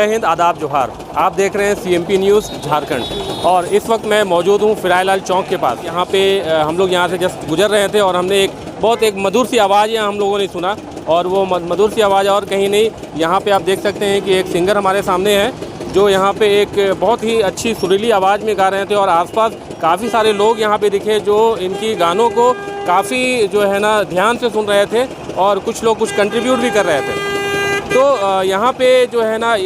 जय हिंद, आदाब, जोहार। आप देख रहे हैं CMP न्यूज़ झारखंड और इस वक्त मैं मौजूद हूँ फिराइलाल चौक के पास। यहाँ पे हम लोग यहाँ से जस्ट गुजर रहे थे और हमने एक मधुर सी आवाज़ यहाँ हम लोगों ने सुना और वो मधुर सी आवाज़ और कहीं नहीं, यहाँ पे आप देख सकते हैं कि एक सिंगर हमारे सामने है जो यहाँ पे एक बहुत ही अच्छी सुरीली आवाज़ में गा रहे थे और आसपास काफ़ी सारे लोग यहाँ पे दिखे जो इनकी गानों को काफ़ी जो है ना ध्यान से सुन रहे थे और कुछ लोग कुछ कंट्रीब्यूट भी कर रहे थे। तो यहाँ पे जो है ना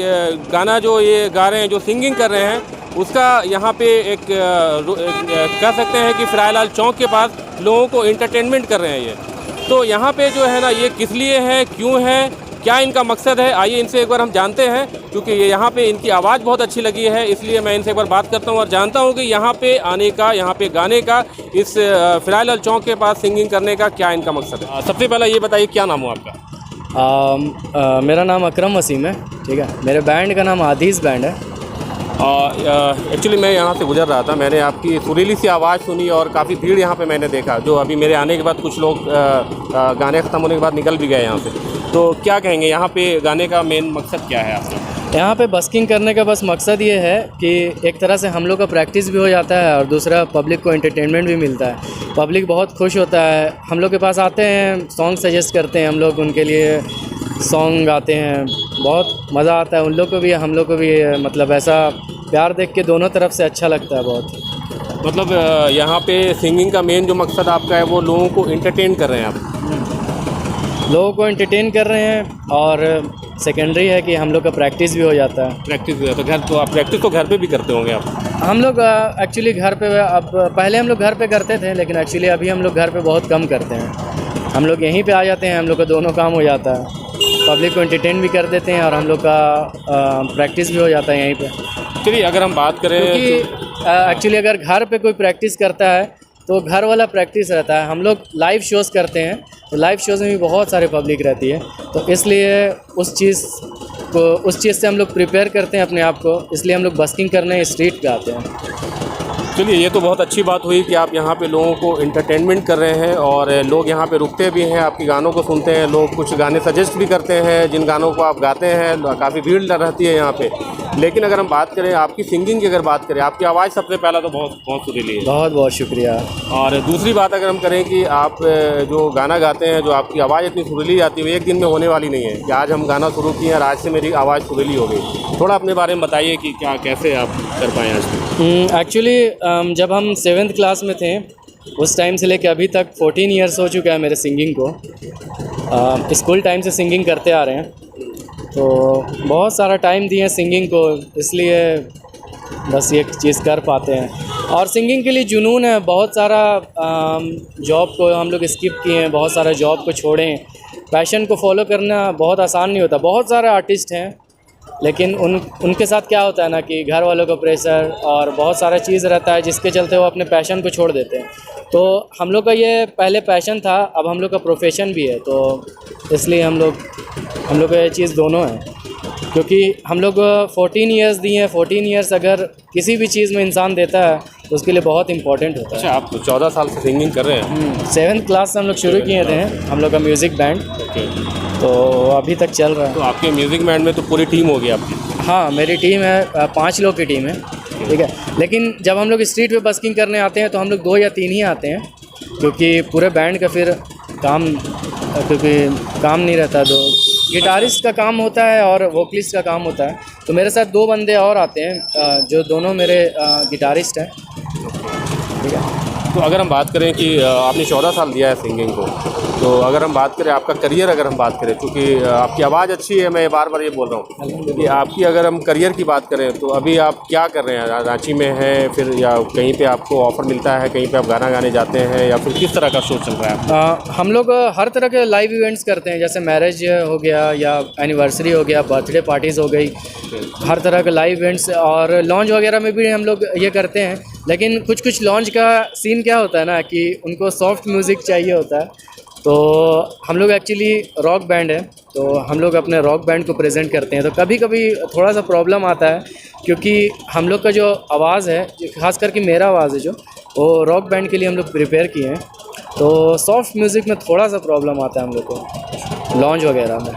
गाना जो ये गा रहे हैं, जो सिंगिंग कर रहे हैं, उसका यहाँ पे एक कह सकते हैं कि फिराइलाल चौक के पास लोगों को एंटरटेनमेंट कर रहे हैं ये। तो यहाँ पे जो है ना ये किस लिए है, क्यों है, क्या इनका मकसद है, आइए इनसे एक बार हम जानते हैं। क्योंकि ये यहाँ पे इनकी आवाज़ बहुत अच्छी लगी है, इसलिए मैं इनसे एक बार बात करता हूँ और जानता हूँ कि यहाँ पे आने का, यहाँ पे गाने का, इस फिराइलाल चौक के पास सिंगिंग करने का क्या इनका मकसद है। सबसे पहले ये बताइए क्या नाम हो आपका? मेरा नाम अकरम वसीम है, ठीक है। मेरे बैंड का नाम आदीज़ बैंड है। एक्चुअली मैं यहाँ से गुजर रहा था, मैंने आपकी सुरीली सी आवाज़ सुनी और काफ़ी भीड़ यहाँ पे मैंने देखा, जो अभी मेरे आने के बाद कुछ लोग गाने ख़त्म होने के बाद निकल भी गए यहाँ से। तो क्या कहेंगे, यहाँ पे गाने का मेन मकसद क्या है आपका? यहाँ पे बस्किंग करने का बस मकसद ये है कि एक तरह से हम लोग का प्रैक्टिस भी हो जाता है और दूसरा पब्लिक को एंटरटेनमेंट भी मिलता है। पब्लिक बहुत खुश होता है, हम लोग के पास आते हैं, सॉन्ग सजेस्ट करते हैं, हम लोग उनके लिए सॉन्ग गाते हैं, बहुत मज़ा आता है उन लोग को भी, हम लोग को भी। मतलब ऐसा प्यार देख के दोनों तरफ से अच्छा लगता है बहुत। मतलब यहाँ पे सिंगिंग का मेन जो मकसद आपका है वो लोगों को एंटरटेन कर रहे हैं आप? लोगों को एंटरटेन कर रहे हैं और सेकेंडरी है कि हम लोग का प्रैक्टिस भी हो जाता है। प्रैक्टिस भी होता है घर, तो आप प्रैक्टिस तो घर पे भी करते होंगे आप? हम लोग एक्चुअली घर पे, अब पहले हम लोग घर पे करते थे, लेकिन एक्चुअली अभी हम लोग घर पे बहुत कम करते हैं। हम लोग यहीं पे आ जाते हैं, हम लोग का दोनों काम हो जाता है, पब्लिक को एंटरटेन भी कर देते हैं और हम लोग का प्रैक्टिस भी हो जाता है यहीं पे। चलिए अगर हम बात करें क्योंकि एक्चुअली अगर घर पे कोई प्रैक्टिस करता है तो घर वाला प्रैक्टिस रहता है। हम लोग लाइव शोज़ करते हैं तो लाइव शोज़ में भी बहुत सारे पब्लिक रहती है, तो इसलिए उस चीज़ से हम लोग प्रिपेयर करते हैं अपने आप को, इसलिए हम लोग बस्किंग करने स्ट्रीट पे आते हैं। चलिए ये तो बहुत अच्छी बात हुई कि आप यहाँ पे लोगों को एंटरटेनमेंट कर रहे हैं और लोग यहाँ पे रुकते भी हैं, आपके गानों को सुनते हैं, लोग कुछ गाने सजेस्ट भी करते हैं जिन गानों को आप गाते हैं, काफ़ी भीड़ रहती है यहाँ पे। लेकिन अगर हम बात करें आपकी सिंगिंग की, अगर बात करें आपकी आवाज़, सबसे पहला तो बहुत बहुत सुरीली है। बहुत बहुत शुक्रिया। और दूसरी बात अगर हम करें कि आप जो गाना गाते हैं, जो आपकी आवाज़ इतनी सुरीली आती है, वो एक दिन में होने वाली नहीं है कि आज हम गाना शुरू किए और आज से मेरी आवाज़ सुरीली हो गई। थोड़ा अपने बारे में बताइए कि क्या, कैसे आप कर पाएँ आज? एक्चुअली जब हम 7th क्लास में थे उस टाइम से लेकर अभी तक 14 ईयर्स हो चुका है मेरे सिंगिंग को। स्कूल टाइम से सिंगिंग करते आ रहे हैं, तो बहुत सारा टाइम दिए सिंगिंग को, इसलिए बस ये चीज़ कर पाते हैं। और सिंगिंग के लिए जुनून है, बहुत सारा जॉब को हम लोग स्किप किए हैं, बहुत सारा जॉब को छोड़ें। पैशन को फॉलो करना बहुत आसान नहीं होता। बहुत सारे आर्टिस्ट हैं लेकिन उनके साथ क्या होता है ना कि घर वालों का प्रेशर और बहुत सारा चीज़ रहता है जिसके चलते वो अपने पैशन को छोड़ देते हैं। तो हम लोग का ये पहले पैशन था, अब हम लोग का प्रोफेशन भी है, तो इसलिए हम लोग का ये चीज़ दोनों है। क्योंकि हम लोग 14 ईयर्स दिए हैं, 14 ईयर्स अगर किसी भी चीज़ में इंसान देता है तो उसके लिए बहुत इंपॉर्टेंट होता है। अच्छा, आप 14 साल से सिंगिंग कर रहे हैं? 7th क्लास से हम लोग शुरू किए थे हम लोग का म्यूज़िक बैंड, तो अभी तक चल रहा है। तो आपके म्यूज़िक बैंड में तो पूरी टीम होगी आपकी? हाँ, मेरी टीम है, 5 लोग की टीम है, ठीक है। लेकिन जब हम लोग स्ट्रीट पे बस्किंग करने आते हैं तो हम लोग 2 या 3 ही आते हैं, क्योंकि पूरे बैंड का फिर काम नहीं रहता। 2 गिटारिस्ट का काम होता है और वोकलिस्ट का काम होता है, तो मेरे साथ 2 बंदे और आते हैं जो दोनों मेरे गिटारिस्ट हैं, ठीक है। तो अगर हम बात करें कि आपने 14 साल दिया है सिंगिंग को, तो अगर हम बात करें आपका करियर, अगर हम बात करें, क्योंकि आपकी आवाज़ अच्छी है, मैं बार बार ये बोल रहा हूँ कि आपकी अगर हम करियर की बात करें तो अभी आप क्या कर रहे हैं? रांची में हैं फिर, या कहीं पे आपको ऑफ़र मिलता है, कहीं पे आप गाना गाने जाते हैं, या फिर किस तरह का शो चल रहा है? हम लोग हर तरह के लाइव इवेंट्स करते हैं, जैसे मैरिज हो गया या एनिवर्सरी हो गया, बर्थडे पार्टीज़ हो गई, हर तरह के लाइव इवेंट्स। और लॉन्च वगैरह में भी हम लोग ये करते हैं। लेकिन कुछ लॉन्च का सीन क्या होता है ना कि उनको सॉफ्ट म्यूज़िक चाहिए होता है, तो हम लोग एक्चुअली रॉक बैंड है, तो हम लोग अपने रॉक बैंड को प्रेजेंट करते हैं। तो कभी कभी थोड़ा सा प्रॉब्लम आता है, क्योंकि हम लोग का जो आवाज़ है, ख़ास करके मेरा आवाज़ है जो, वो रॉक बैंड के लिए हम लोग प्रिपेयर किए हैं, तो सॉफ्ट म्यूज़िक में थोड़ा सा प्रॉब्लम आता है हम लोग को लॉन्च वगैरह में।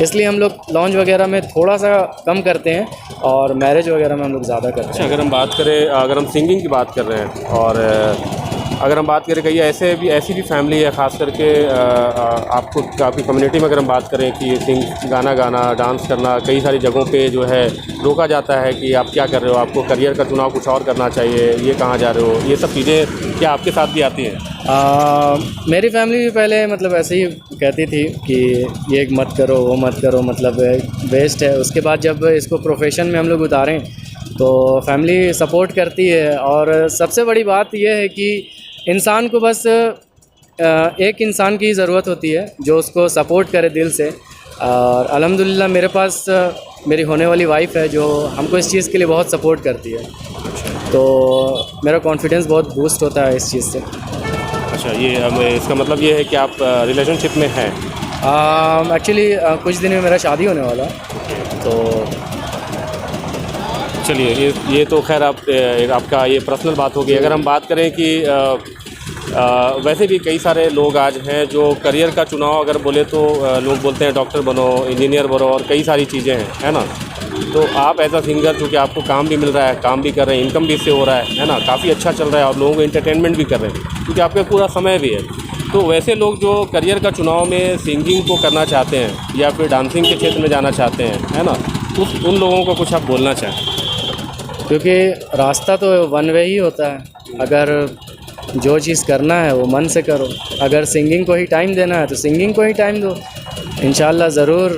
इसलिए हम लोग लॉन्च वगैरह में थोड़ा सा कम करते हैं और मैरिज वगैरह में हम लोग ज़्यादा करते अच्छा, हैं। अगर हम बात करें, अगर हम सिंगिंग की बात कर रहे हैं और अगर हम बात करें कई ऐसी भी फैमिली है, ख़ास करके आपको आपकी कम्युनिटी में अगर हम बात करें कि गाना गाना, डांस करना कई सारी जगहों पे जो है रोका जाता है कि आप क्या कर रहे हो, आपको करियर का चुनाव कुछ और करना चाहिए, ये कहाँ जा रहे हो, ये सब चीज़ें क्या आपके साथ भी आती हैं? मेरी फैमिली भी पहले मतलब ऐसे ही कहती थी कि ये मत करो, वो मत करो, मतलब वेस्ट है। उसके बाद जब इसको प्रोफेशन में हम लोग उतारें तो फैमिली सपोर्ट करती है। और सबसे बड़ी बात यह है कि इंसान को बस एक इंसान की ज़रूरत होती है जो उसको सपोर्ट करे दिल से। और अल्हम्दुलिल्लाह मेरे पास मेरी होने वाली वाइफ है जो हमको इस चीज़ के लिए बहुत सपोर्ट करती है, तो मेरा कॉन्फिडेंस बहुत बूस्ट होता है इस चीज़ से। अच्छा, ये इसका मतलब ये है कि आप रिलेशनशिप में हैं? एक्चुअली कुछ दिन में मेरा शादी होने वाला है, तो चलिए, ये तो खैर आपका ये पर्सनल बात होगी। अगर हम बात करें कि वैसे भी कई सारे लोग आज हैं जो करियर का चुनाव अगर बोले तो लोग बोलते हैं डॉक्टर बनो, इंजीनियर बनो और कई सारी चीज़ें हैं, है ना? तो आप एज अ सिंगर, क्योंकि आपको काम भी मिल रहा है, काम भी कर रहे हैं, इनकम भी इससे हो रहा है ना? काफ़ी अच्छा चल रहा है और लोगों को एंटरटेनमेंट भी कर रहे हैं क्योंकि आपके पूरा समय भी है। तो वैसे लोग जो करियर का चुनाव में सिंगिंग को करना चाहते हैं या फिर डांसिंग के क्षेत्र में जाना चाहते हैं, है ना? उन लोगों को कुछ आप बोलना चाहें? क्योंकि रास्ता तो वन वे ही होता है। अगर जो चीज़ करना है वो मन से करो। अगर सिंगिंग को ही टाइम देना है तो सिंगिंग को ही टाइम दो। इंशाल्लाह ज़रूर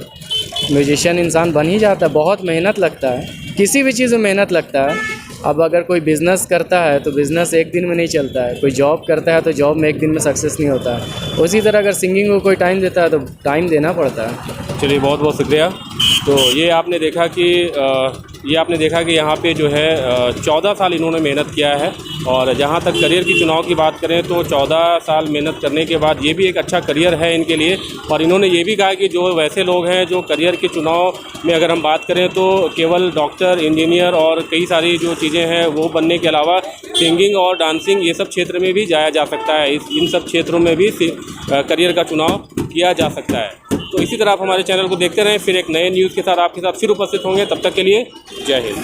म्यूजिशियन इंसान बन ही जाता है। बहुत मेहनत लगता है, किसी भी चीज़ में मेहनत लगता है। अब अगर कोई बिज़नेस करता है तो बिज़नेस एक दिन में नहीं चलता है, कोई जॉब करता है तो जॉब में एक दिन में सक्सेस नहीं होता है। उसी तरह अगर सिंगिंग को कोई टाइम देता है तो टाइम देना पड़ता है। चलिए, बहुत बहुत शुक्रिया। तो ये आपने देखा कि यहाँ पे जो है 14 साल इन्होंने मेहनत किया है। और जहाँ तक करियर की चुनाव की बात करें तो 14 साल मेहनत करने के बाद ये भी एक अच्छा करियर है इनके लिए। और इन्होंने ये भी कहा कि जो वैसे लोग हैं जो करियर के चुनाव में अगर हम बात करें तो केवल डॉक्टर, इंजीनियर और कई सारी जो चीज़ें हैं वो बनने के अलावा सिंगिंग और डांसिंग ये सब क्षेत्र में भी जाया जा सकता है। इन सब क्षेत्रों में भी करियर का चुनाव किया जा सकता है। तो इसी तरह आप हमारे चैनल को देखते रहें। फिर एक नए न्यूज़ के साथ आपके साथ फिर उपस्थित होंगे। तब तक के लिए जय हिंद।